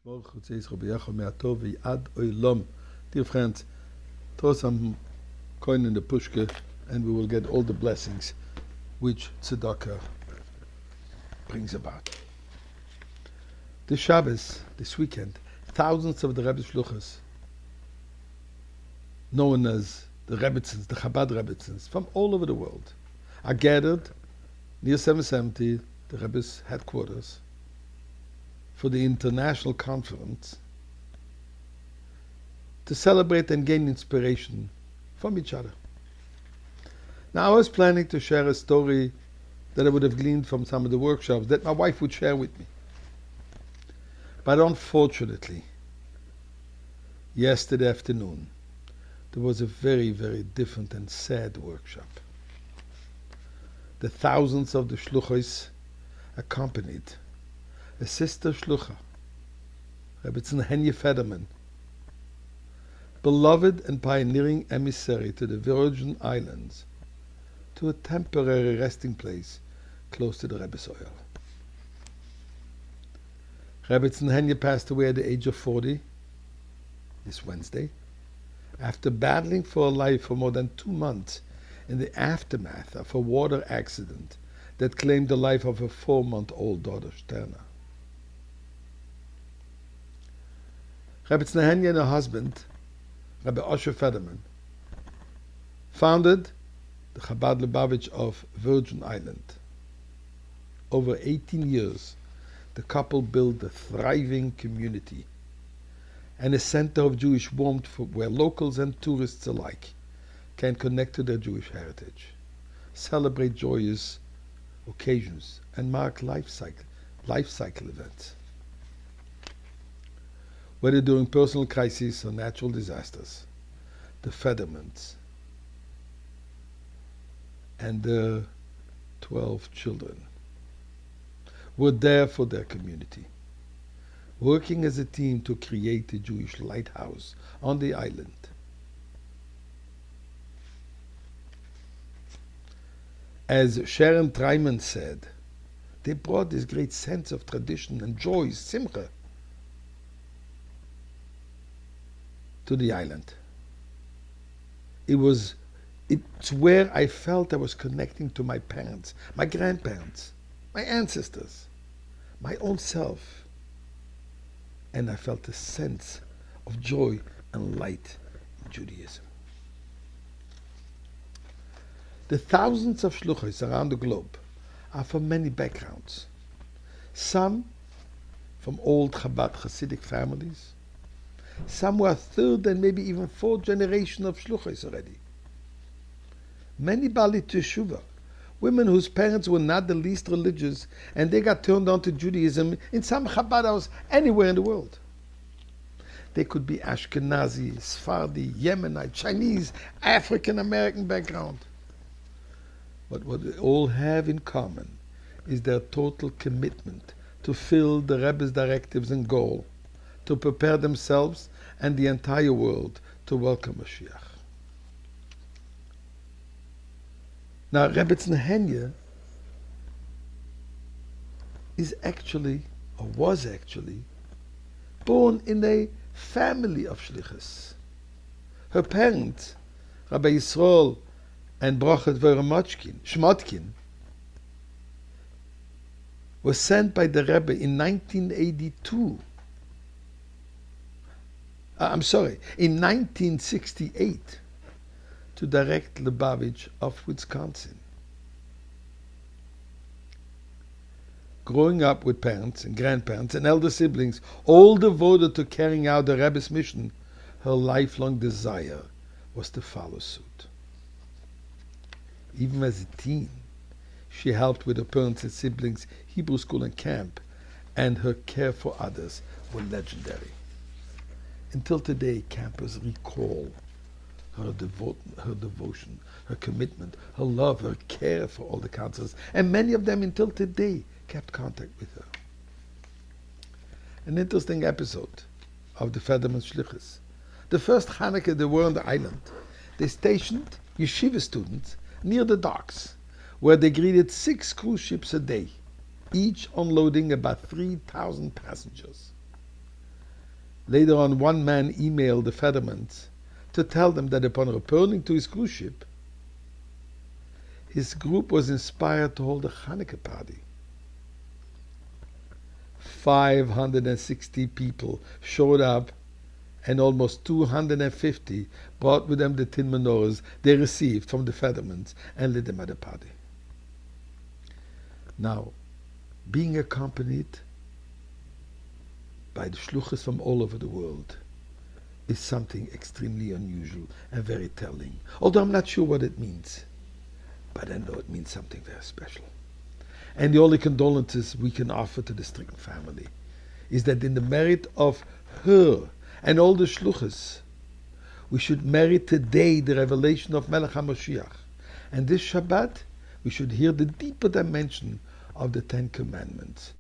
Dear friends, throw some coin in the pushka and we will get all the blessings which tzedakah brings about. This Shabbos, this weekend, thousands of the Rebbe's Shluchos, known as the Rebbetzins, the Chabad Rebbetzins, from all over the world, are gathered near 770, the Rebbe's headquarters, for the international conference to celebrate and gain inspiration from each other. Now, I was planning to share a story that I would have gleaned from some of the workshops that my wife would share with me. But unfortunately, yesterday afternoon, there was a very, very different and sad workshop. The thousands of the Shluchos accompanied a sister Shlucha, Rebbetzin Federman, beloved and pioneering emissary to the Virgin Islands, to a temporary resting place close to the Rebbe's oil. Rebbetzin Henya passed away at the age of 40 this Wednesday, after battling for life for more than 2 months in the aftermath of a water accident that claimed the life of her 4-month-old daughter, Sterna. Rebbetzin Henya and her husband, Rabbi Zushe Federman, founded the Chabad Lubavitch of Virgin Island. Over 18 years, the couple built a thriving community and a center of Jewish warmth where locals and tourists alike can connect to their Jewish heritage, celebrate joyous occasions, and mark life cycle events. Whether during personal crises or natural disasters, the Federmans and their 12 children were there for their community, working as a team to create a Jewish lighthouse on the island. As Sharon Treiman said, they brought this great sense of tradition and joy, simcha, to the island. It's where I felt I was connecting to my parents, my grandparents, my ancestors, my own self. And I felt a sense of joy and light in Judaism. The thousands of Shluchos around the globe are from many backgrounds. Some from old Chabad Hasidic families, some were third and maybe even fourth generation of Shluchos already. Many Bali Teshuvah, women whose parents were not the least religious, and they got turned on to Judaism in some Chabad house anywhere in the world. They could be Ashkenazi, Sephardi, Yemenite, Chinese, African American background. But what they all have in common is their total commitment to fill the Rebbe's directives and goal, to prepare themselves and the entire world to welcome Mashiach. Now, Rebbetzin Henya is actually, or was actually, born in a family of shlichus. Her parents, Rabbi Yisrael and Brochet Shmotkin, were sent by the Rebbe in 1968 to direct Lubavitch of Wisconsin. Growing up with parents and grandparents and elder siblings, all devoted to carrying out the Rebbe's mission, her lifelong desire was to follow suit. Even as a teen, she helped with her parents and siblings' Hebrew school and camp, and her care for others were legendary. Until today, campers recall her devotion, her commitment, her love, her care for all the counselors, and many of them until today kept contact with her. An interesting episode of the Federman Shluchos. The first Hanukkah they were on the island, they stationed yeshiva students near the docks, where they greeted 6 cruise ships a day, each unloading about 3,000 passengers. Later on, one man emailed the Federmans to tell them that upon returning to his cruise ship, his group was inspired to hold a Hanukkah party. 560 people showed up, and almost 250 brought with them the tin menorahs they received from the Federmans and lit them at the party. Now, being accompanied by the Shluchos from all over the world is something extremely unusual and very telling. Although I'm not sure what it means, but I know it means something very special. And the only condolences we can offer to the stricken family is that in the merit of her and all the Shluchos, we should merit today the revelation of Melech HaMashiach. And this Shabbat, we should hear the deeper dimension of the Ten Commandments.